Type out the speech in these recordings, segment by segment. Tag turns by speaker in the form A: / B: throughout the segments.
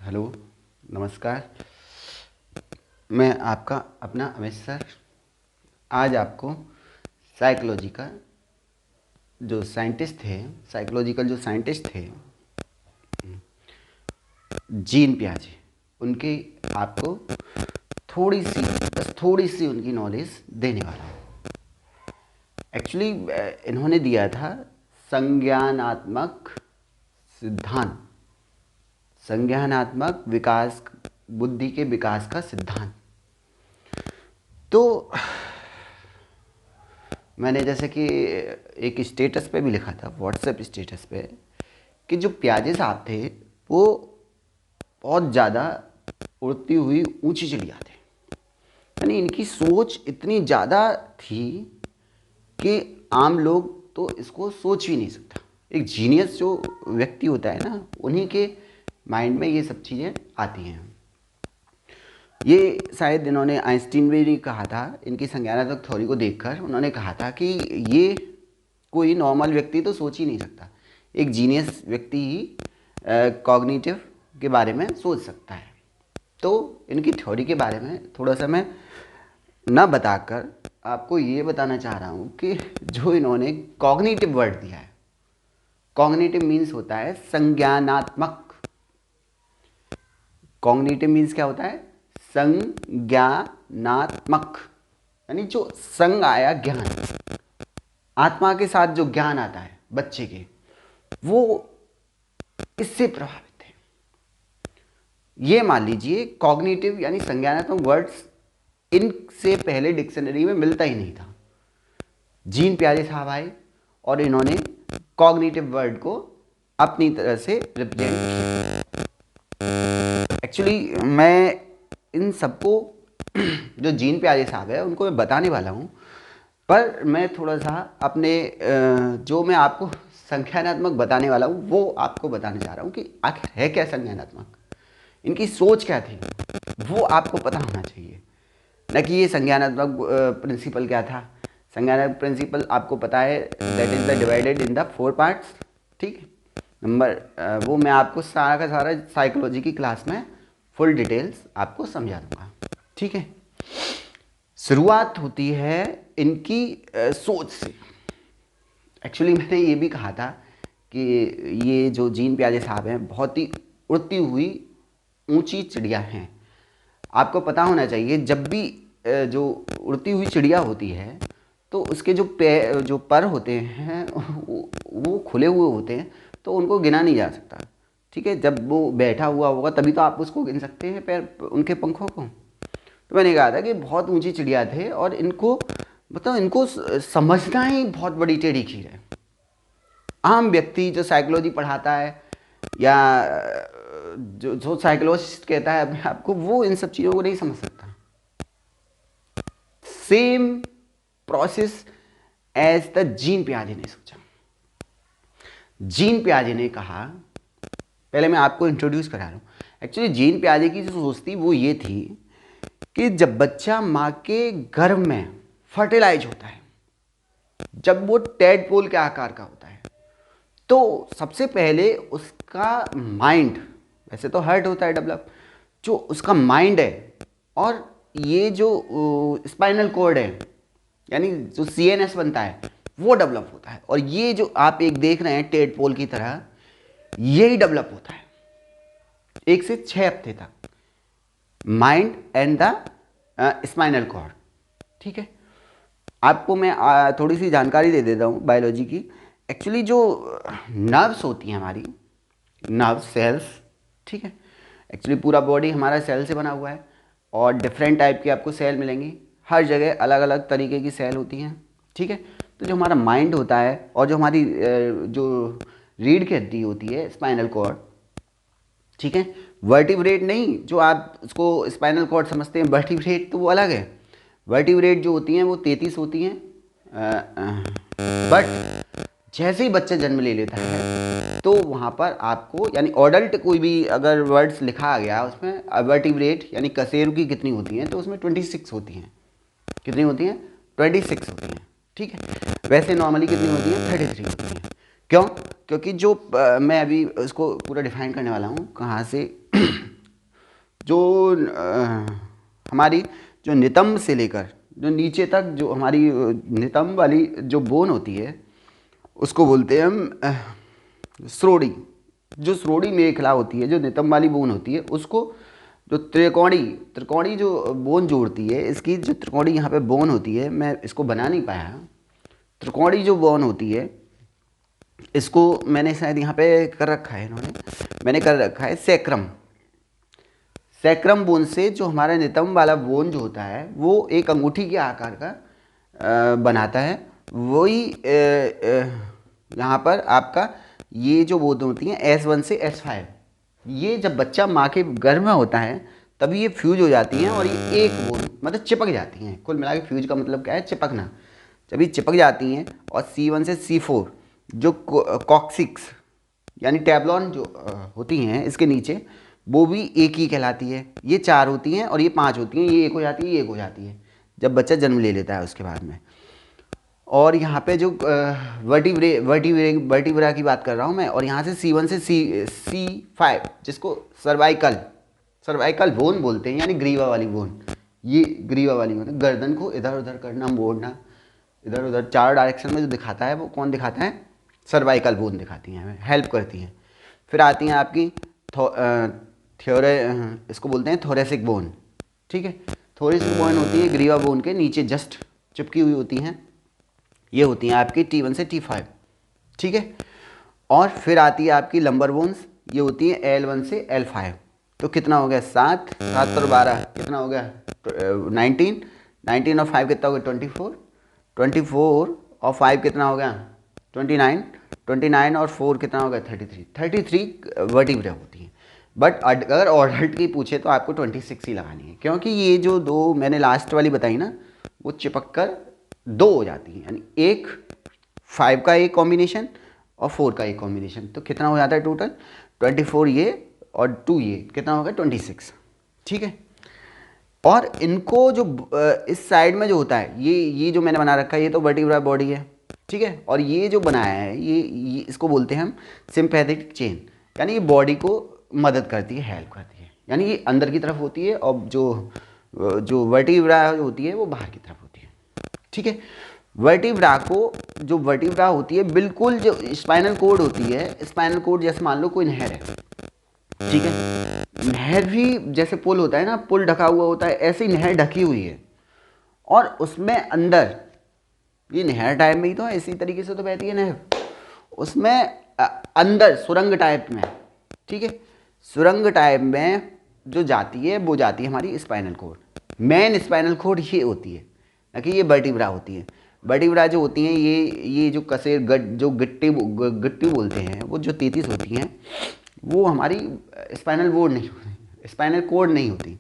A: Hello, नमस्कार। मैं आपका अपना अमित सर। आज आपको साइकोलॉजी का जो साइंटिस्ट थे, साइकोलॉजिकल जो साइंटिस्ट थे जीन पियाजे, उनकी आपको थोड़ी सी, बस थोड़ी सी उनकी नॉलेज देने वाला हूँ। एक्चुअली इन्होंने दिया था संज्ञानात्मक सिद्धांत, संज्ञानात्मक विकास, बुद्धि के विकास का सिद्धांत। तो मैंने जैसे कि एक स्टेटस पे भी लिखा था, व्हाट्सएप स्टेटस पे, कि जो प्याजे साहब थे वो बहुत ज़्यादा उड़ती हुई ऊंची चिड़िया थे। यानी इनकी सोच इतनी ज़्यादा थी कि आम लोग तो इसको सोच भी नहीं सकता। एक जीनियस जो व्यक्ति होता है ना, उन्हीं के माइंड में ये सब चीज़ें आती हैं। ये शायद इन्होंने आइंस्टीन ने भी कहा था, इनकी संज्ञानात्मक थ्योरी को देखकर उन्होंने कहा था कि ये कोई नॉर्मल व्यक्ति तो सोच ही नहीं सकता, एक जीनियस व्यक्ति ही कॉग्निटिव के बारे में सोच सकता है। तो इनकी थ्योरी के बारे में थोड़ा सा मैं न बताकर आपको ये बताना चाह रहा हूँ कि जो इन्होंने कॉग्निटिव वर्ड दिया है, कॉग्निटिव मीन्स होता है संज्ञानात्मक। कॉग्निटिव मीन्स क्या होता है? संज्ञानात्मक, यानी जो संग आया ज्ञान, आत्मा के साथ जो ज्ञान आता है बच्चे के, वो इससे प्रभावित है। ये मान लीजिए कॉग्निटिव यानी संज्ञानात्मक वर्ड्स इनसे पहले डिक्शनरी में मिलता ही नहीं था। जीन पियाजे साहब आए और इन्होंने कॉग्निटिव वर्ड को अपनी तरह से रिप्रेजेंट किया। एक्चुअली मैं इन सबको जो जीन पियाजे साहब है उनको मैं बताने वाला हूँ, पर मैं थोड़ा सा अपने जो मैं आपको संज्ञानात्मक बताने वाला हूँ वो आपको बताने जा रहा हूँ कि आखिर है क्या संज्ञानात्मक, इनकी सोच क्या थी, वो आपको पता होना चाहिए। न कि ये संज्ञानात्मक प्रिंसिपल क्या था। संज्ञानात्मक प्रिंसिपल आपको पता है, that is the divided in the 4 parts. ठीक है, नंबर वो मैं आपको सारा का सारा साइकोलॉजी की क्लास में फुल डिटेल्स आपको समझा दूंगा। ठीक है, शुरुआत होती है इनकी सोच से। एक्चुअली मैंने ये भी कहा था कि ये जो जीन पियाजे साहब हैं बहुत ही उड़ती हुई ऊंची चिड़िया हैं। आपको पता होना चाहिए, जब भी जो उड़ती हुई चिड़िया होती है तो उसके जो पर होते हैं वो खुले हुए होते हैं, तो उनको गिना नहीं जा सकता। ठीक है, जब वो बैठा हुआ होगा तभी तो आप उसको गिन सकते हैं, पैर उनके पंखों को। तो मैंने कहा था कि बहुत ऊंची चिड़िया थे और इनको मतलब इनको समझना ही बहुत बड़ी टेढ़ी खीर है। आम व्यक्ति जो साइकोलॉजी पढ़ाता है या जो साइकोलॉजिस्ट कहता है अपने आप को, वो इन सब चीज़ों को नहीं समझ सकता। Same process as the Jean पियाजे ने सोचा। जीन पियाजे ने कहा, पहले मैं आपको इंट्रोड्यूस करा रहा हूँ। एक्चुअली जीन पियाजे की जो सोच थी वो ये थी कि जब बच्चा माँ के गर्भ में फर्टिलाइज होता है, जब वो टेडपोल के आकार का होता है, तो सबसे पहले उसका माइंड, वैसे तो हार्ट होता है डेवलप, जो उसका माइंड है और ये जो स्पाइनल कॉर्ड है यानी जो सीएनएस बनता है वो डेवलप होता है। और ये जो आप एक देख रहे हैं टेडपोल की तरह, यही डेवलप होता है 1 से 6 हफ्ते तक, mind and the spinal cord. ठीक है, आपको मैं थोड़ी सी जानकारी दे देता हूँ बायोलॉजी की। एक्चुअली जो नर्व्स होती हैं हमारी, नर्व सेल्स, ठीक है, एक्चुअली पूरा बॉडी हमारा सेल से बना हुआ है और डिफरेंट टाइप की आपको सेल मिलेंगी, हर जगह अलग अलग तरीके की सेल होती हैं। ठीक है, तो जो हमारा माइंड होता है और जो हमारी जो रीढ़ की हड्डी होती है स्पाइनल कॉर्ड, ठीक है, वर्टिब्रेट नहीं जो आप उसको स्पाइनल कॉर्ड समझते हैं, वर्टिब्रेट तो वो अलग है। वर्टिब्रेट जो होती हैं वो 33 होती हैं, बट जैसे ही बच्चा जन्म ले लेता है तो वहाँ पर आपको यानी अडल्ट कोई भी अगर वर्ड्स लिखा गया उसमें वर्टिब्रेट यानी कशेरू की कितनी होती हैं, तो उसमें 26 होती हैं। कितनी होती हैं? 26 होती हैं। ठीक है, वैसे नॉर्मली कितनी होती हैं? 33 होती हैं। क्यों? क्योंकि जो मैं अभी उसको पूरा डिफाइन करने वाला हूँ कहाँ से जो हमारी जो नितंब से लेकर जो नीचे तक जो हमारी नितंब वाली जो बोन होती है उसको बोलते हैं हम श्रोड़ी। जो श्रोड़ी मेखला होती है, जो नितंब वाली बोन होती है, उसको जो त्रिकोणी त्रिकोणी जो बोन जोड़ती है, इसकी जो त्रिकोणी यहाँ पे बोन होती है, मैं इसको बना नहीं पाया। त्रिकोणी जो बोन होती है इसको मैंने शायद यहाँ पे कर रखा है, मैंने कर रखा है सैक्रम। सैक्रम बोन से जो हमारा नितंब वाला बोन जो होता है वो एक अंगूठी के आकार का बनाता है। वही यहाँ पर आपका ये जो बोन होती हैं S1 से S5, ये जब बच्चा माँ के गर्भ में होता है तभी ये फ्यूज हो जाती हैं और ये एक बोन मतलब चिपक जाती हैं। कुल मिला के फ्यूज का मतलब क्या है? चिपकना। जब ये चिपक जाती हैं और C1 से C4 जो कॉक्सिक्स यानी टेबलॉन जो होती हैं इसके नीचे, वो भी एक ही कहलाती है। ये 4 होती हैं और ये 5 होती हैं, ये एक हो जाती है, ये एक हो जाती है जब बच्चा जन्म ले लेता है उसके बाद में। और यहाँ पे जो वर्टिब्रा की बात कर रहा हूँ मैं, और यहाँ से C1 से C5 जिसको सर्वाइकल बोन बोलते हैं, यानी ग्रीवा वाली बोन। ये ग्रीवा वाली बोन गर्दन को इधर उधर करना, मोड़ना, इधर उधर 4 डायरेक्शन में जो दिखाता है वो कौन दिखाता है? सर्वाइकल बोन दिखाती हैं, हमें हेल्प करती हैं। फिर आती हैं आपकी इसको बोलते हैं थोरेसिक बोन। ठीक है, थोरेसिक बोन होती है ग्रीवा बोन के नीचे जस्ट चिपकी हुई होती हैं। ये होती हैं आपकी T1 से T5। ठीक है, और फिर आती है आपकी लंबर बोन्स, ये होती हैं L1 से L5। तो कितना हो गया? 7 7 और 12 कितना हो गया? 19 19 और 5 कितना हो गया? 24 24 और 5 कितना हो गया? 29 29 और 4 कितना हो गया? 33 वर्टिब्रा होती हैं। बट अगर ऑडल्ट की पूछे तो आपको 26 ही लगानी है, क्योंकि ये जो दो मैंने लास्ट वाली बताई ना वो चिपक कर 2 हो जाती हैं, यानी एक 5 का एक कॉम्बिनेशन और 4 का एक कॉम्बिनेशन। तो कितना हो जाता है टोटल? 24 ये और 2 ये कितना हो गया? 26। ठीक है, और इनको जो इस साइड में जो होता है ये जो मैंने बना रखा है ये तो वर्टिब्रा बॉडी है। ठीक है, और ये जो बनाया है ये इसको बोलते हैं हम सिंपैथेटिक चेन, यानी ये बॉडी को मदद करती है, हेल्प करती है। यानी ये अंदर की तरफ होती है और जो वर्टिब्रा होती है वो बाहर की तरफ होती है। ठीक है, वर्टिब्रा को जो वर्टिब्रा होती है बिल्कुल जो स्पाइनल कोड होती है, स्पाइनल कोड जैसे मान लो कोई नहर है। ठीक है, नहर भी जैसे पुल होता है ना, पुल ढका हुआ होता है, ऐसे ही नहर ढकी हुई है और उसमें अंदर ये नहर टाइप में ही तो है, इसी तरीके से तो बहती है नहर, उसमें अंदर सुरंग टाइप में। ठीक है, सुरंग टाइप में जो जाती है वो जाती है हमारी spinal cord. Main spinal cord ये होती है ना कि ये वर्टिब्रा होती है। वर्टिब्रा जो होती हैं ये जो कसेर जो गिट्टी बोलते हैं, वो जो 33 होती हैं वो हमारी स्पाइनल बोर्ड नहीं होती, स्पाइनल कोड नहीं होती,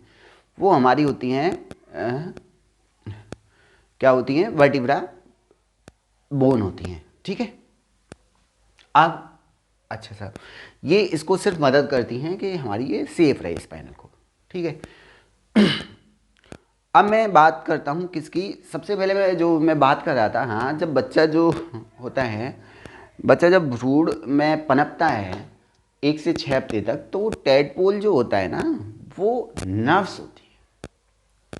A: वो हमारी होती हैं क्या होती हैं? वर्टिब्रा बोन होती हैं। ठीक है, अब अच्छा सर, ये इसको सिर्फ मदद करती हैं कि हमारी ये सेफ रहे स्पाइनल कोड। ठीक है, अब मैं बात करता हूँ किसकी। सबसे पहले मैं बात कर रहा था, हाँ, जब बच्चा जो होता है, बच्चा जब भ्रूण में पनपता है 1 से 6 हफ्ते तक, तो टेडपोल जो होता है ना वो नर्व्स होती है।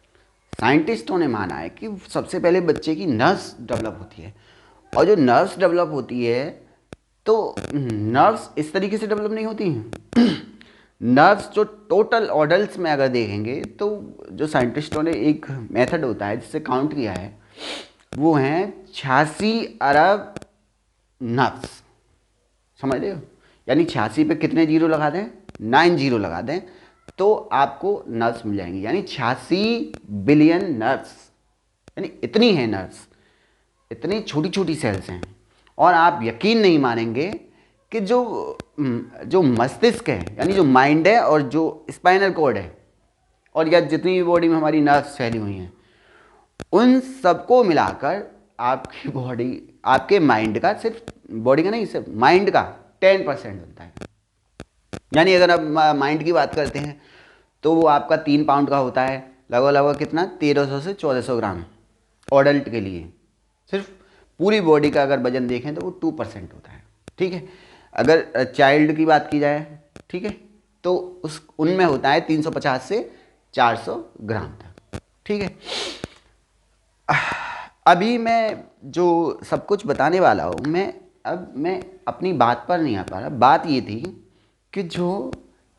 A: साइंटिस्टों ने माना है कि सबसे पहले बच्चे की नर्व्स डेवलप होती है, और जो नर्व्स डेवलप होती है तो नर्व्स इस तरीके से डेवलप नहीं होती हैं। नर्व्स जो टोटल ऑडल्ट्स में अगर देखेंगे तो जो साइंटिस्टों ने एक मेथड होता है जिससे काउंट किया है वो हैं 86 अरब नर्व्स। समझ रहे हो? यानी 86 पे कितने जीरो लगा दें? 9 जीरो लगा दें तो आपको नर्व्स मिल जाएंगी, यानी 86 बिलियन नर्व्स, यानी इतनी है नर्व्स, इतनी छोटी छोटी सेल्स हैं। और आप यकीन नहीं मानेंगे कि जो मस्तिष्क है, यानी जो माइंड है और जो स्पाइनल कॉर्ड है और या जितनी भी बॉडी में हमारी नर्व्स फैली हुई हैं, उन सबको मिलाकर आपकी बॉडी, आपके माइंड का, सिर्फ बॉडी का नहीं, सिर्फ माइंड का 10% बनता है। यानी अगर आप माइंड की बात करते हैं तो वो आपका 3 पाउंड का होता है, लगभग कितना? 1300 से 1400 ग्राम ऑडल्ट के लिए। सिर्फ पूरी बॉडी का अगर वजन देखें तो वो 2% होता है। ठीक है, अगर चाइल्ड की बात की जाए, ठीक है, तो उस उनमें होता है 350 से 400 ग्राम तक। ठीक है, अभी मैं जो सब कुछ बताने वाला हूँ, मैं अपनी बात पर नहीं आ पा रहा। बात ये थी कि जो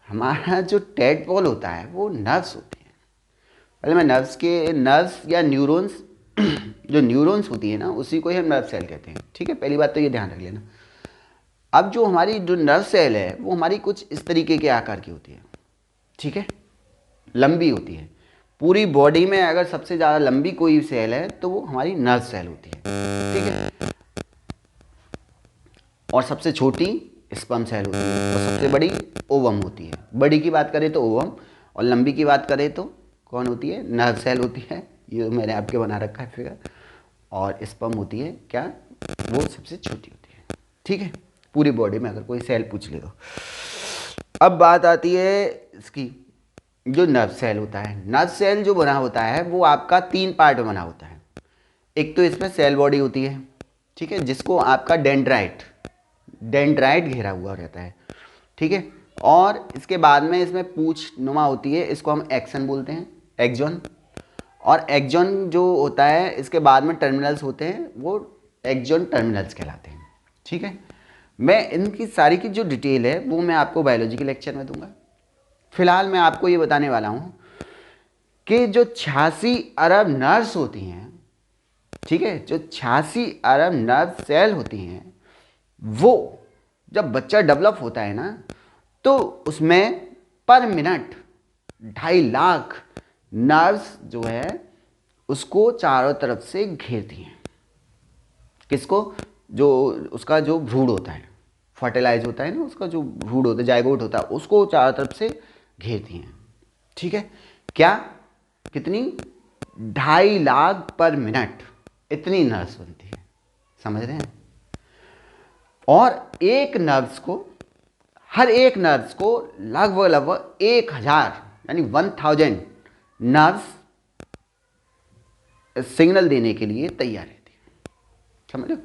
A: हमारा जो टेडपोल होता है वो नर्व्स होती है। पहले मैं नर्व्स या न्यूरॉन्स जो न्यूरॉन्स होती है ना, उसी को ही हम नर्व सेल कहते हैं। ठीक है, पहली बात तो ये ध्यान रख लेना। अब जो हमारी जो नर्व सेल है वो हमारी कुछ इस तरीके के आकार की होती है। ठीक है, लंबी होती है। पूरी बॉडी में अगर सबसे ज़्यादा लंबी कोई सेल है तो वो हमारी नर्व सेल होती है। ठीक है, और सबसे छोटी स्पर्म सेल होती है और सबसे बड़ी ओवम होती है। बड़ी की बात करें तो ओवम, और लंबी की बात करें तो कौन होती है? नर्व सेल होती है। ये मैंने आपके बना रखा है फिगर। और स्पर्म होती है क्या? वो सबसे छोटी होती है। ठीक है, पूरी बॉडी में अगर कोई सेल पूछ ले तो। अब बात आती है इसकी, जो नर्व सेल होता है। नर्व सेल जो बना होता है वो आपका 3 पार्ट में बना होता है। एक तो इसमें सेल बॉडी होती है, ठीक है, जिसको आपका डेंड्राइट घेरा हुआ रहता है। ठीक है, और इसके बाद में इसमें पूंछ नुमा होती है, इसको हम एक्सन बोलते हैं, एक्जोन। और एक्जोन जो होता है, इसके बाद में टर्मिनल्स होते हैं, वो एक्जोन टर्मिनल्स कहलाते हैं। ठीक है, मैं इनकी सारी की जो डिटेल है वो मैं आपको बायोलॉजी के लेक्चर में दूंगा। फिलहाल मैं आपको ये बताने वाला हूँ कि जो 86 अरब नर्व्स होती हैं, ठीक है, जो 86 अरब नर्व सेल होती हैं, वो जब बच्चा डेवलप होता है ना, तो उसमें पर मिनट 2.5 लाख नर्व्स जो है उसको चारों तरफ से घेरती हैं। किसको? जो उसका जो भ्रूण होता है, फर्टिलाइज होता है ना, उसका जो भ्रूण होता है, जाइगोट होता है, उसको चारों तरफ से घेरती हैं। ठीक है, क्या? कितनी? 2.5 लाख पर मिनट, इतनी नर्व्स बनती है। समझ रहे हैं? और हर एक नर्व्स को लगभग 1000 यानी 1000 नर्व्स सिग्नल देने के लिए तैयार रहती है। समझ लो,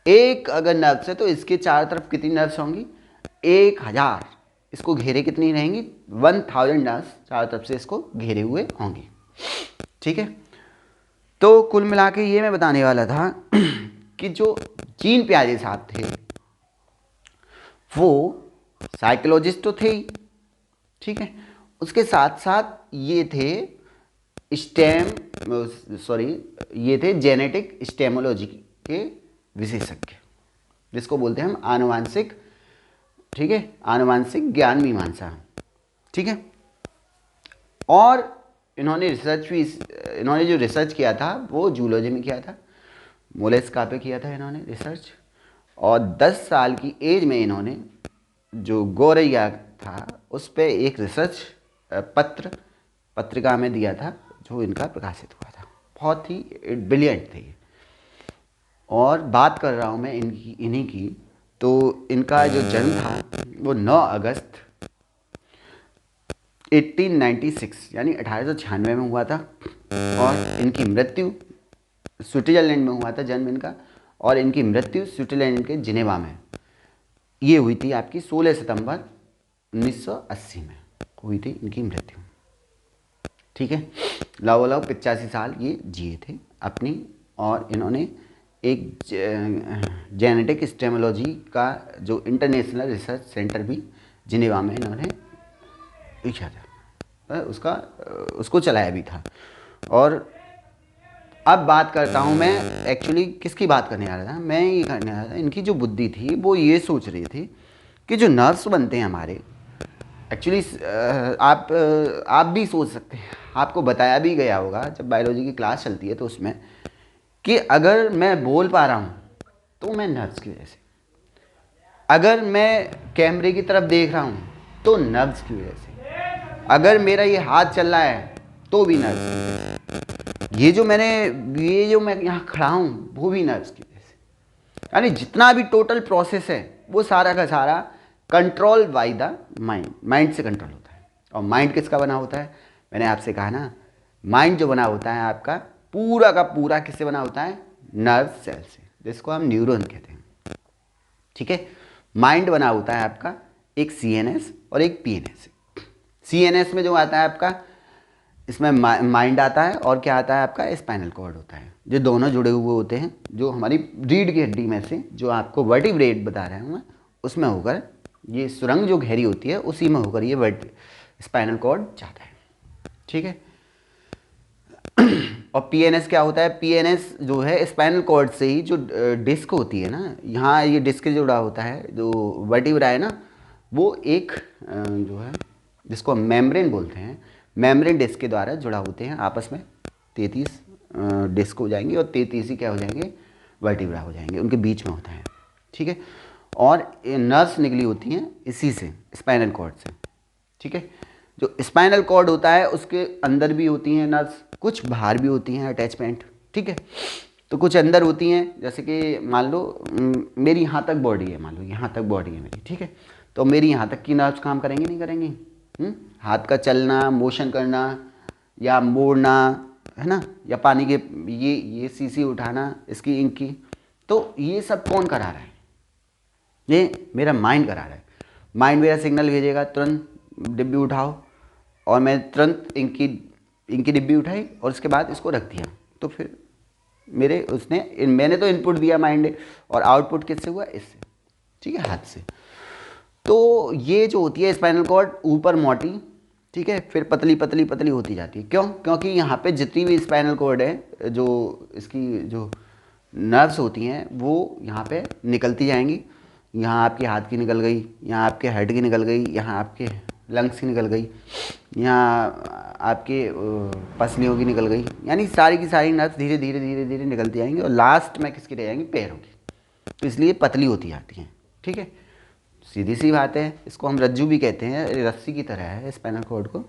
A: एक अगर नर्व्स है तो इसके चारों तरफ कितनी नर्व्स होंगी? 1000। इसको घेरे कितनी रहेंगी? 1000 नर्व्स चारों तरफ से इसको घेरे हुए होंगी। ठीक है, तो कुल मिला के ये मैं बताने वाला था कि जो जीन पियाजे साहब थे वो साइकोलॉजिस्ट तो थे ही, ठीक है, उसके साथ साथ ये थे जेनेटिक स्टेमोलॉजी के विशेषज्ञ, जिसको बोलते हैं हम आनुवांशिक। ठीक है, आनुवांशिक ज्ञान मीमांसा। ठीक है, और इन्होंने जो रिसर्च किया था वो जूलॉजी में किया था, मोलस्का पे किया था इन्होंने रिसर्च। और 10 साल की एज में इन्होंने जो गौरैया था उस पे एक रिसर्च पत्रिका में दिया था, जो इनका प्रकाशित हुआ था। बहुत ही ब्रिलियंट थे। और बात कर रहा हूँ मैं इन्हीं की, तो इनका जो जन्म था वो 9 अगस्त 1896 यानी 1896 में हुआ था। और इनकी मृत्यु स्विट्जरलैंड में हुआ था जन्म इनका, और इनकी मृत्यु स्विट्जरलैंड के जिनेवा में ये हुई थी आपकी 16 सितंबर 1980 में हुई थी इनकी मृत्यु। ठीक है, लगभग 85 साल ये जिए थे अपनी। और इन्होंने एक जेनेटिक स्टेमोलॉजी का जो इंटरनेशनल रिसर्च सेंटर भी जिनेवा में इन्होंने लिखा था, उसको चलाया भी था। और अब बात करता हूँ मैं एक्चुअली किसकी बात करने आ रहा था। मैं ये करने आ रहा था, इनकी जो बुद्धि थी वो ये सोच रही थी कि जो नर्व्स बनते हैं हमारे, एक्चुअली आप भी सोच सकते हैं, आपको बताया भी गया होगा जब बायोलॉजी की क्लास चलती है तो उसमें, कि अगर मैं बोल पा रहा हूँ तो मैं नर्व्स की वजह से, अगर मैं कैमरे की तरफ देख रहा हूँ तो नर्व्स की वजह से, अगर मेरा ये हाथ चल रहा है तो भी नर्व्स की वजह से, ये जो मैं यहाँ खड़ा हूँ वो भी नर्व्स की वजह से। यानी जितना भी टोटल प्रोसेस है वो सारा का सारा कंट्रोल बाय द माइंड से कंट्रोल होता है। और माइंड किसका बना होता है? मैंने आपसे कहा ना, माइंड जो बना होता है आपका पूरा का पूरा किससे बना होता है? नर्व सेल से, जिसको हम न्यूरॉन कहते हैं। ठीक है, माइंड बना होता है आपका एक CNS और एक PNS से। CNS में जो आता है आपका, इसमें माइंड आता है और क्या आता है आपका, स्पाइनल कॉर्ड होता है। जो दोनों जुड़े हुए होते हैं, जो हमारी रीढ़ की हड्डी में से जो आपको वर्टिब्रेट बता रहा हूँ मैं, उसमें होकर ये सुरंग जो गहरी होती है उसी में होकर ये स्पाइनल कॉर्ड जाता है। ठीक है। और PNS क्या होता है, PNS जो है स्पाइनल कॉर्ड से ही जो डिस्क होती है ना, यहाँ ये डिस्क जुड़ा होता है, जो वर्टिब्रा है ना, वो एक जो है जिसको मेम्ब्रेन बोलते हैं, मेम्ब्रेन डिस्क के द्वारा जुड़ा होते हैं आपस में। 33 डिस्क हो जाएंगे और 33 ही क्या हो जाएंगे, वर्टिब्रा हो जाएंगे, उनके बीच में होता है। ठीक है। और नर्व्स निकली होती हैं इसी से, स्पाइनल कॉर्ड से। ठीक है। जो स्पाइनल कॉर्ड होता है उसके अंदर भी होती हैं नर्व्स, कुछ बाहर भी होती हैं अटैचमेंट। ठीक है। तो कुछ अंदर होती हैं, जैसे कि मान लो मेरी यहाँ तक बॉडी है, मान लो यहाँ तक बॉडी है मेरी। ठीक है। तो मेरी यहाँ तक की नर्व्स काम करेंगी नहीं करेंगी? हाथ का चलना, मोशन करना या मोड़ना, है ना, या पानी के ये शीशी उठाना, इसकी इंक की, तो ये सब कौन करा रहा है? ये मेरा माइंड करा रहा है। माइंड मेरा सिग्नल भेजेगा, तुरंत डिब्बी उठाओ, और मैं तुरंत इनकी डिब्बी उठाई और उसके बाद इसको रख दिया, तो फिर मैंने तो इनपुट दिया माइंड ने, और आउटपुट किससे हुआ? इससे। ठीक है, हाथ से। तो ये जो होती है स्पाइनल कॉर्ड, ऊपर मोटी, ठीक है, फिर पतली पतली पतली होती जाती है। क्यों? क्योंकि यहाँ पे जितनी भी स्पाइनल कॉर्ड है, जो इसकी जो नर्व्स होती हैं वो यहाँ पे निकलती जाएंगी। यहाँ आपके हाथ की निकल गई, यहाँ आपके हेड की निकल गई, यहाँ आपके लंग्स की निकल गई, यहाँ आपके पसलियों की निकल गई, यानी सारी की सारी नर्व्स धीरे धीरे धीरे धीरे निकलती आएंगी और लास्ट में किसकी रह जाएंगी? पैरों की। तो इसलिए पतली होती जाती हैं। ठीक है, सीधी सी बात है। इसको हम रज्जू भी कहते हैं, रस्सी की तरह है स्पाइनल कॉर्ड को।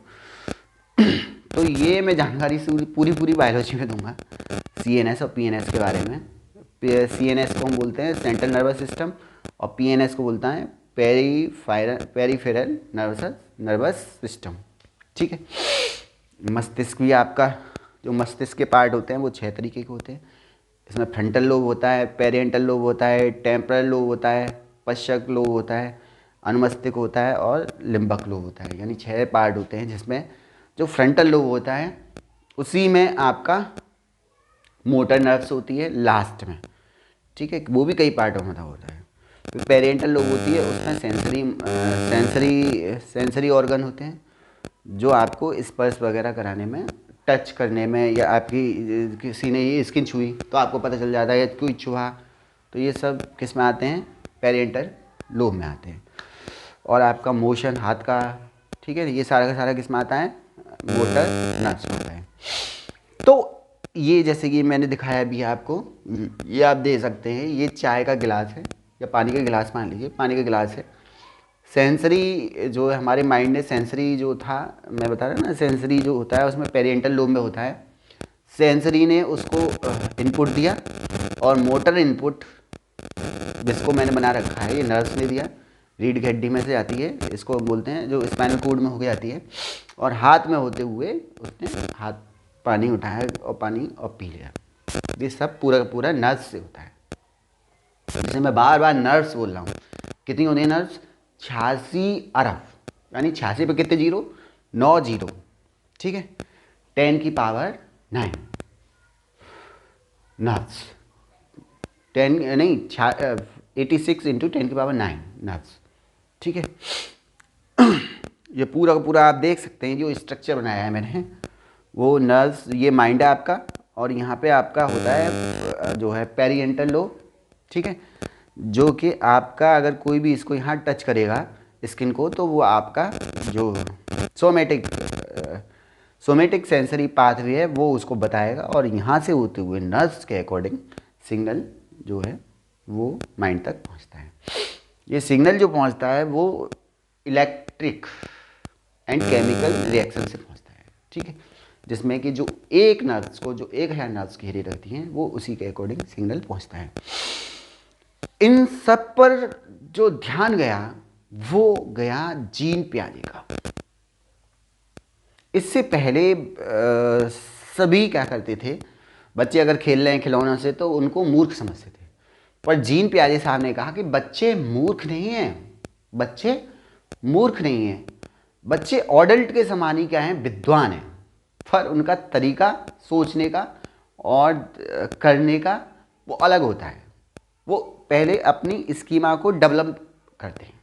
A: तो ये मैं जानकारी से पूरी बायोलॉजी में दूंगा, CNS और PNS के बारे में। CNS को हम बोलते हैं सेंट्रल नर्वस सिस्टम, और PNS को बोलता है पेरीफेरल नर्वस सिस्टम। ठीक है। मस्तिष्क भी आपका, जो मस्तिष्क के पार्ट होते हैं वो 6 तरीके के होते हैं। इसमें फ्रंटल लोब होता है, पेरिएंटल लोब होता है, टेम्पोरल लोब होता है, पश्चक लोब होता है, अनुमस्तिष्क होता है और लिम्बक लोब होता है। यानी 6 पार्ट होते हैं, जिसमें जो फ्रंटल लोब होता है उसी में आपका मोटर नर्व्स होती है लास्ट में। ठीक है, वो भी कई पार्टों में होता है। फिर पेरिएंटल लोब होती है, उसमें सेंसरी ऑर्गन होते हैं, जो आपको स्पर्श वगैरह कराने में, टच करने में, या आपकी किसी ने ये स्किन छुई तो आपको पता चल जाता है कोई छुआ, तो ये सब किस में आते हैं? पेरिएंटल लोब में आते हैं। और आपका मोशन हाथ का, ठीक है, ये सारा का सारा किस में आता है? मोटर नर्व्स में आता है। तो ये जैसे कि मैंने दिखाया अभी आपको, ये आप दे सकते हैं, ये चाय का गिलास है या पानी का गिलास, मान लीजिए पानी का गिलास है। सेंसरी जो है हमारे माइंड ने, सेंसरी जो था मैं बता रहा ना, सेंसरी जो होता है उसमें पेरिएंटल लोब में होता है। सेंसरी ने उसको इनपुट दिया, और मोटर इनपुट जिसको मैंने बना रखा है, ये नर्व्स ने दिया, रीढ़ की हड्डी में से आती है, इसको बोलते हैं, जो स्पाइनल कॉर्ड में होके आती है, और हाथ में होते हुए उसने हाथ पानी उठाया और पी लिया। ये सब पूरा का पूरा नर्व्स से होता है। जैसे मैं बार बार नर्व्स बोल रहा हूँ, कितनी होती है नर्व्स? 86 अरब, यानी 86 पे कितने जीरो? 9 जीरो। ठीक है, 10 की पावर 9 नर्व्स, 10 नहीं 86 इंटू 10 की पावर 9 नर्व्स। ठीक है। ये पूरा का पूरा आप देख सकते हैं, जो स्ट्रक्चर बनाया है मैंने, वो नर्व्स, ये माइंड है आपका, और यहाँ पे आपका होता है जो है पेरिएंटल लोब। ठीक है, जो कि आपका अगर कोई भी इसको यहाँ टच करेगा स्किन को, तो वो आपका जो सोमेटिक सेंसरी पाथवे है वो उसको बताएगा, और यहाँ से होते हुए नर्व्स के अकॉर्डिंग सिग्नल जो है वो माइंड तक पहुँचता है। ये सिग्नल जो पहुँचता है वो इलेक्ट्रिक एंड केमिकल रिएक्शन से पहुँचता है। ठीक है, जिसमें कि जो एक नर्व्स को, जो 1000 नर्व्स घेरे रहती हैं, वो उसी के अकॉर्डिंग सिग्नल पहुँचता है। इन सब पर जो ध्यान गया वो गया जीन पियाजे का। इससे पहले सभी क्या करते थे, बच्चे अगर खेल रहे हैं खिलौनों से तो उनको मूर्ख समझते थे, पर जीन पियाजे साहब ने कहा कि बच्चे मूर्ख नहीं हैं, बच्चे मूर्ख नहीं हैं, बच्चे ऑडल्ट के समान ही क्या हैं, विद्वान हैं, पर उनका तरीका सोचने का और करने का वो अलग होता है। वो पहले अपनी स्कीमा को डेवलप करते हैं,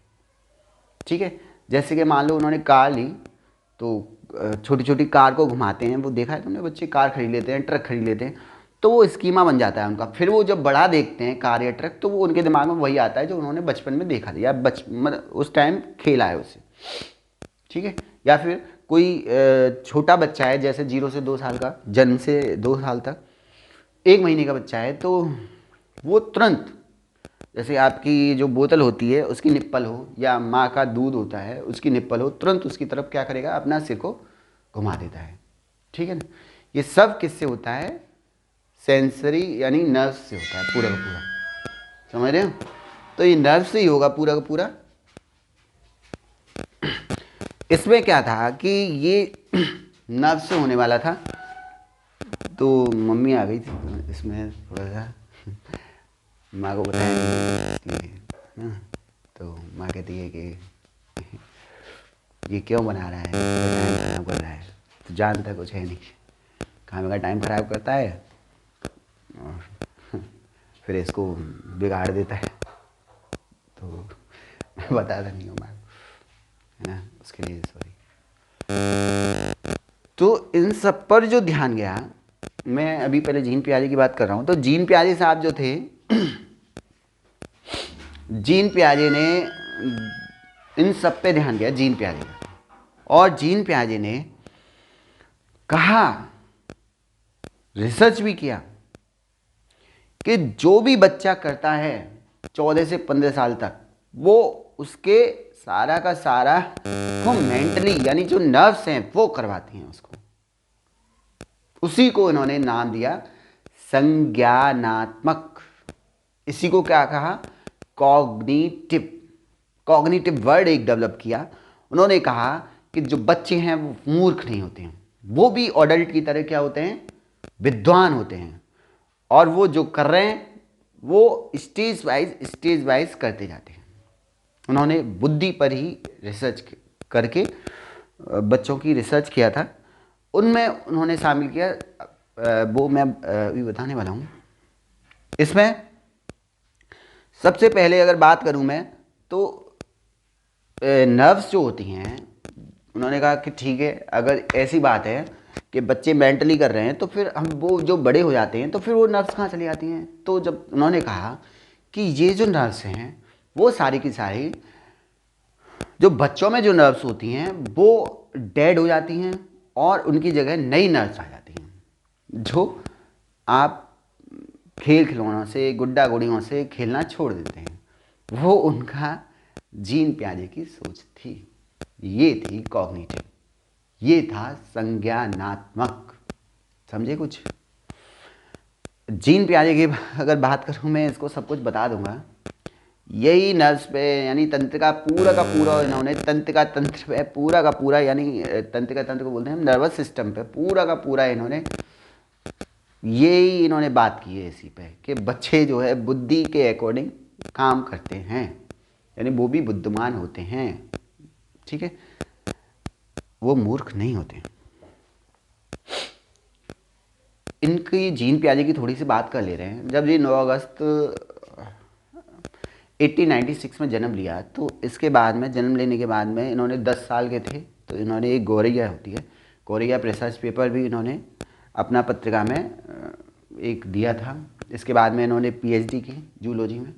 A: ठीक है। जैसे कि मान लो उन्होंने कार ली, तो छोटी छोटी कार को घुमाते हैं, वो देखा है तुमने, बच्चे कार खरीद लेते हैं, ट्रक खरीद लेते हैं, तो वो स्कीमा बन जाता है उनका। फिर वो जब बड़ा देखते हैं कार या ट्रक, तो वो उनके दिमाग में वही आता है जो उन्होंने बचपन में देखा था या मतलब उस टाइम खेला है उससे, ठीक है। या फिर कोई छोटा बच्चा है, जैसे 0 से 2 साल का, जन्म से 2 साल तक, 1 महीने का बच्चा है, तो वो तुरंत, जैसे आपकी जो बोतल होती है उसकी निप्पल हो, या माँ का दूध होता है उसकी निप्पल हो, तुरंत उसकी तरफ क्या करेगा, अपना सिर को घुमा देता है, ठीक है ना। ये सब किससे होता है, सेंसरी यानी नर्व से होता है पूरा का पूरा, समझ रहे हो। तो ये नर्व से ही होगा पूरा का पूरा। इसमें क्या था कि ये नर्व से होने वाला था, तो मम्मी आ गई थी इसमें थोड़ा सा, माँ को बताया कि तो माँ कहती है कि ये क्यों बना रहा है, टाइम खराब कर रहा है, तो जानता कुछ है नहीं, खाने का टाइम खराब करता है और फिर इसको बिगाड़ देता है। तो मैं बताता नहीं हूँ माँ, है ना, उसके लिए सॉरी। तो इन सब पर जो ध्यान गया, मैं अभी पहले जीन प्याजे की बात कर रहा हूँ, तो जीन प्याजे साहब जो थे, जीन प्याजे ने इन सब पे ध्यान दिया, जीन प्याजे ने, और जीन प्याजे ने कहा, रिसर्च भी किया कि जो भी बच्चा करता है 14 से 15 साल तक, वो उसके सारा का सारा वो मेंटली यानी जो नर्व्स हैं वो करवाती हैं उसको। उसी को इन्होंने नाम दिया संज्ञानात्मक। इसी को क्या कहा, कॉग्निटिव। कॉग्निटिव वर्ड एक डेवलप किया। उन्होंने कहा कि जो बच्चे हैं वो मूर्ख नहीं होते हैं, वो भी अडल्ट की तरह क्या होते हैं, विद्वान होते हैं, और वो जो कर रहे हैं वो स्टेज वाइज करते जाते हैं। उन्होंने बुद्धि पर ही रिसर्च करके बच्चों की रिसर्च किया था, उनमें उन्होंने शामिल किया, वो मैं अभी बताने वाला हूँ। इसमें सबसे पहले अगर बात करूँ मैं, तो नर्व्स जो होती हैं, उन्होंने कहा कि ठीक है, अगर ऐसी बात है कि बच्चे मेंटली कर रहे हैं, तो फिर हम वो जो बड़े हो जाते हैं तो फिर वो नर्व्स कहाँ चली जाती हैं। तो जब उन्होंने कहा कि ये जो नर्व्स हैं वो सारी की सारी जो बच्चों में जो नर्व्स होती हैं वो डेड हो जाती हैं, और उनकी जगह नई नर्व्स आ जाती हैं, जो आप खेल खिलौनों से, गुड्डा गुड़ियों से खेलना छोड़ देते हैं। वो उनका जीन प्याजे की सोच थी। ये थी कॉग्निटिव, ये था संज्ञानात्मक। समझे कुछ। जीन प्याजे की अगर बात करूं मैं, इसको सब कुछ बता दूंगा। यही नर्व्स पे यानी तंत्र का पूरा इन्होंने तंत्र पे पूरा का पूरा, यानी तंत्र को बोलते हैं हम, नर्वस सिस्टम पे पूरा का पूरा इन्होंने बात की है इसी पे, कि बच्चे जो है बुद्धि के अकॉर्डिंग काम करते हैं, यानी वो भी बुद्धिमान होते हैं, ठीक है, वो मूर्ख नहीं होते। इनकी जीन प्याजे की थोड़ी सी बात कर ले रहे हैं। जब ये 9 अगस्त 1896 में जन्म लिया, तो इसके बाद में, जन्म लेने के बाद में इन्होंने 10 साल के थे तो इन्होंने एक गौरैया होती है, गौरैया रिसर्च पेपर भी इन्होंने अपना पत्रिका में एक दिया था। इसके बाद में इन्होंने पीएचडी की जूलॉजी में,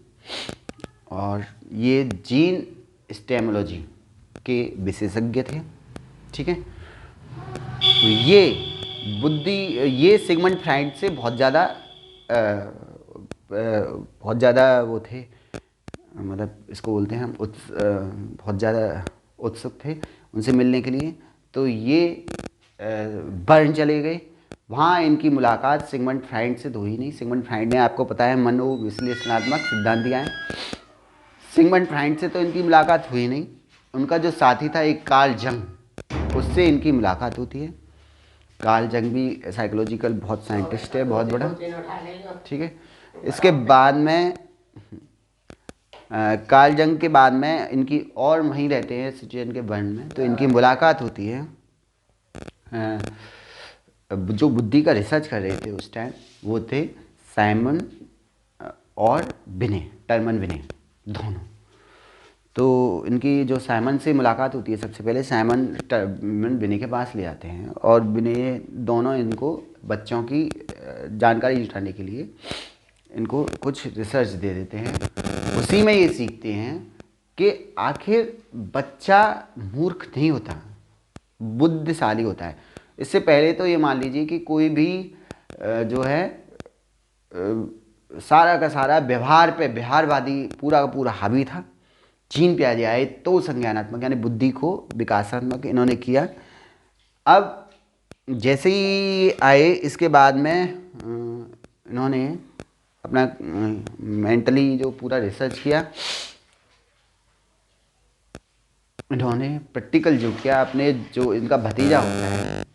A: और ये जीन स्टेमोलॉजी के विशेषज्ञ थे, ठीक है। तो ये सिगमंड फ्राइड से बहुत ज़्यादा वो थे, मतलब इसको बोलते हैं हम बहुत ज़्यादा उत्सुक थे उनसे मिलने के लिए। तो ये बर्न चले गए। वहाँ इनकी मुलाकात सिगमंड फ्राइड से तो हुई नहीं। सिगमंड फ्राइड ने, आपको पता है, मनोविश्लेषणात्मक सिद्धांत दिया है। सिगमंड फ्राइड से तो इनकी मुलाकात हुई नहीं। उनका जो साथी था एक कार्ल जंग, उससे इनकी मुलाकात होती है। कार्ल जंग भी साइकोलॉजिकल बहुत साइंटिस्ट है, बहुत बड़ा, ठीक है। इसके बाद में काल जंग के बाद में इनकी और वहीं रहते हैं सिचुएशन के बर्न में, तो इनकी मुलाकात होती है। जो बुद्धि का रिसर्च कर रहे थे उस टाइम वो थे साइमन और बिने, टर्मन बिने दोनों। तो इनकी जो साइमन से मुलाकात होती है, सबसे पहले साइमन बिने के पास ले जाते हैं और बिने दोनों इनको बच्चों की जानकारी जुटाने के लिए इनको कुछ रिसर्च दे देते हैं। उसी में ये सीखते हैं कि आखिर बच्चा मूर्ख नहीं होता, बुद्धिशाली होता है। इससे पहले तो ये मान लीजिए कि कोई भी जो है सारा का सारा व्यवहार पे व्यवहारवादी पूरा का पूरा हावी था। जीन पियाजे आए तो संज्ञानात्मक यानी बुद्धि को विकासात्मक इन्होंने किया। अब जैसे ही आए इसके बाद में इन्होंने अपना मेंटली जो पूरा रिसर्च किया, इन्होंने प्रैक्टिकल जो किया, अपने जो इनका भतीजा होता है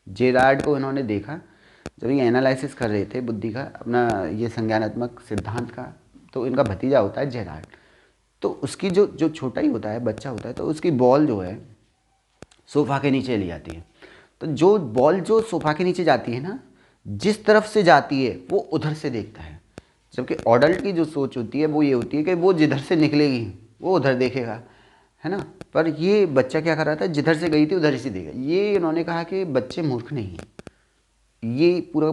A: जेरार्ड को इन्होंने देखा। जब ये एनालिसिस कर रहे थे बुद्धि का, अपना ये संज्ञानात्मक सिद्धांत का, तो इनका भतीजा होता है जेरार्ड। तो उसकी जो छोटा ही होता है, बच्चा होता है, तो उसकी बॉल जो है सोफ़ा के नीचे ली जाती है। तो जो बॉल जो सोफ़ा के नीचे जाती है ना, जिस तरफ से जाती है वो उधर से देखता है। जबकि अडल्ट की जो सोच होती है वो ये होती है कि वो जिधर से निकलेगी वो उधर देखेगा, है ना। पर ये बच्चा क्या कर रहा था, जिधर से गई थी उधर से देगा। ये इन्होंने कहा कि बच्चे मूर्ख नहीं हैं, ये पूरा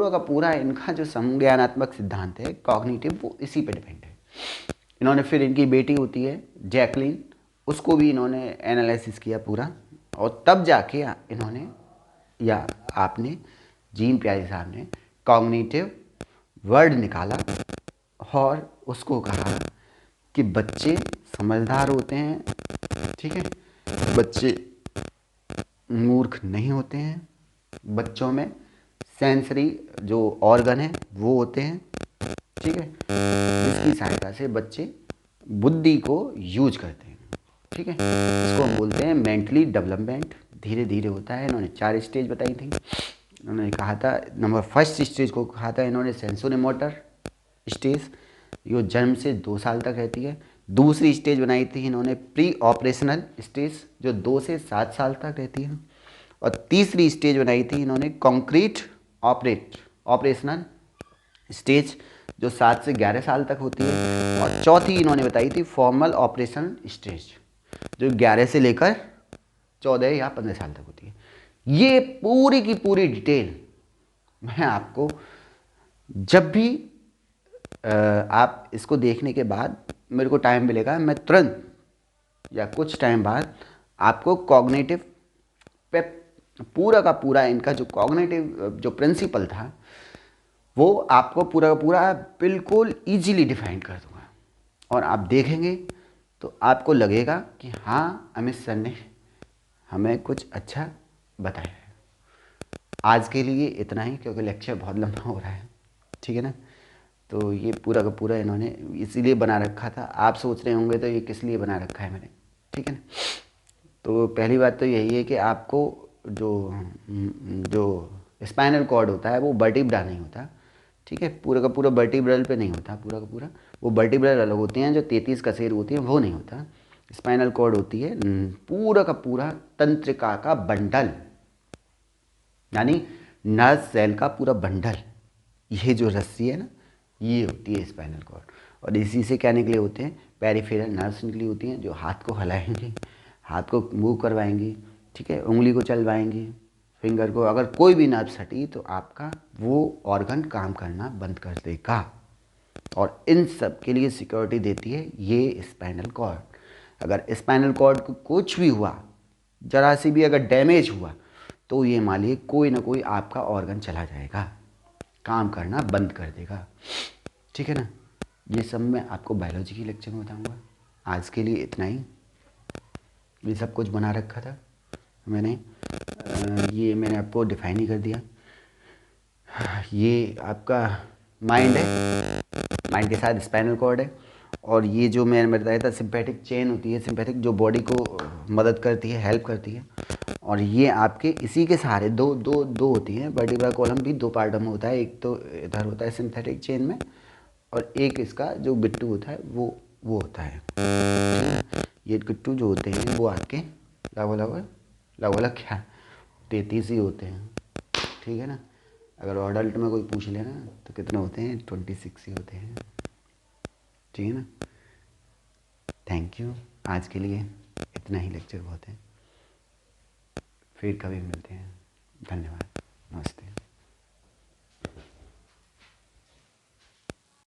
A: का पूरा इनका जो संज्ञानात्मक सिद्धांत है कॉग्निटिव, वो इसी पे डिपेंड है। इन्होंने फिर इनकी बेटी होती है जैकलिन, उसको भी इन्होंने एनालिसिस किया पूरा, और तब जाके इन्होंने या आपने जीन पियाजे साहब ने कॉग्निटिव वर्ड निकाला और उसको कहा कि बच्चे समझदार होते हैं, ठीक है, बच्चे मूर्ख नहीं होते हैं, बच्चों में सेंसरी जो ऑर्गन है वो होते हैं, ठीक है, जिसकी सहायता से बच्चे बुद्धि को यूज करते हैं, ठीक है। इसको हम बोलते हैं मेंटली डेवलपमेंट, धीरे धीरे होता है। इन्होंने 4 स्टेज बताई थी। इन्होंने कहा था नंबर फर्स्ट स्टेज को कहा था इन्होंने सेंसोरी मोटर स्टेज, जो जन्म से 2 साल तक रहती है। दूसरी स्टेज बनाई थी इन्होंने प्री ऑपरेशनल स्टेज, जो 2 से 7 साल तक रहती है। और तीसरी स्टेज बनाई थी इन्होंने कॉन्क्रीट ऑपरेशनल स्टेज, जो 7 से 11 साल तक होती है। और चौथी इन्होंने बताई थी फॉर्मल ऑपरेशन स्टेज, जो 11 से लेकर 14 या 15 साल तक होती है। ये पूरी की पूरी डिटेल मैं आपको जब भी आप इसको देखने के बाद मेरे को टाइम मिलेगा, मैं तुरंत या कुछ टाइम बाद आपको कॉग्निटिव पे पूरा का पूरा इनका जो कॉग्निटिव जो प्रिंसिपल था वो आपको पूरा का पूरा बिल्कुल इजीली डिफाइन कर दूंगा। और आप देखेंगे तो आपको लगेगा कि हाँ, अमित सर ने हमें कुछ अच्छा बताया है। आज के लिए इतना ही, क्योंकि लेक्चर बहुत लंबा हो रहा है, ठीक है ना। तो ये पूरा का पूरा इन्होंने इसीलिए बना रखा था। आप सोच रहे होंगे तो ये किस लिए बना रखा है मैंने, ठीक है ना। तो पहली बात तो यही है कि आपको जो जो स्पाइनल कॉर्ड होता है वो वर्टिब्रा नहीं होता, ठीक है, पूरा का पूरा वर्टिब्रल पे नहीं होता, पूरा का पूरा वो वर्टिब्रल अलग होते हैं, जो 33 कसेर होती हैं वो नहीं होता। स्पाइनल कॉर्ड होती है पूरा का पूरा तंत्रिका का बंडल, यानी नर्व सेल का पूरा बंडल। ये जो रस्सी है ना, ये होती है स्पाइनल कॉर्ड। और इसी से क्या निकले होते हैं, पेरिफेरल नर्व्स निकली होती हैं, जो हाथ को हिलाएंगी, हाथ को मूव करवाएंगी, ठीक है, उंगली को चलवाएंगी, फिंगर को। अगर कोई भी नर्व हटी तो आपका वो ऑर्गन काम करना बंद कर देगा। और इन सब के लिए सिक्योरिटी देती है ये स्पाइनल कॉर्ड। अगर स्पाइनल कॉर्ड को कुछ भी हुआ, जरा सी भी अगर डैमेज हुआ, तो ये मान लीजिए कोई ना कोई आपका ऑर्गन चला जाएगा, काम करना बंद कर देगा, ठीक है ना। ये सब मैं आपको बायोलॉजी की लेक्चर में बताऊंगा। आज के लिए इतना ही। ये सब कुछ बना रखा था मैंने, ये मैंने आपको डिफाइन ही कर दिया। ये आपका माइंड है, माइंड के साथ स्पाइनल कॉर्ड है। और ये जो मैंने बताया था सिंपैथिक चेन होती है, सिंपैथिक जो बॉडी को मदद करती है, हेल्प करती है। और ये आपके इसी के सहारे दो होती हैं। वर्टिब्रल कॉलम भी 2 पार्ट में होता है, एक तो इधर होता है सिंपैथिक चेन में, और एक इसका जो बिट्टू होता है वो होता है, ठीक है। ये गिट्टू जो होते हैं वो आपके लगभग लगभग क्या 33 ही होते हैं, ठीक है ना। अगर अडल्ट में कोई पूछ लेना तो कितने होते हैं, 26 ही होते हैं, ठीक है ना। थैंक यू, आज के लिए इतना ही लेक्चर बहुत है, फिर कभी मिलते हैं। धन्यवाद, नमस्ते।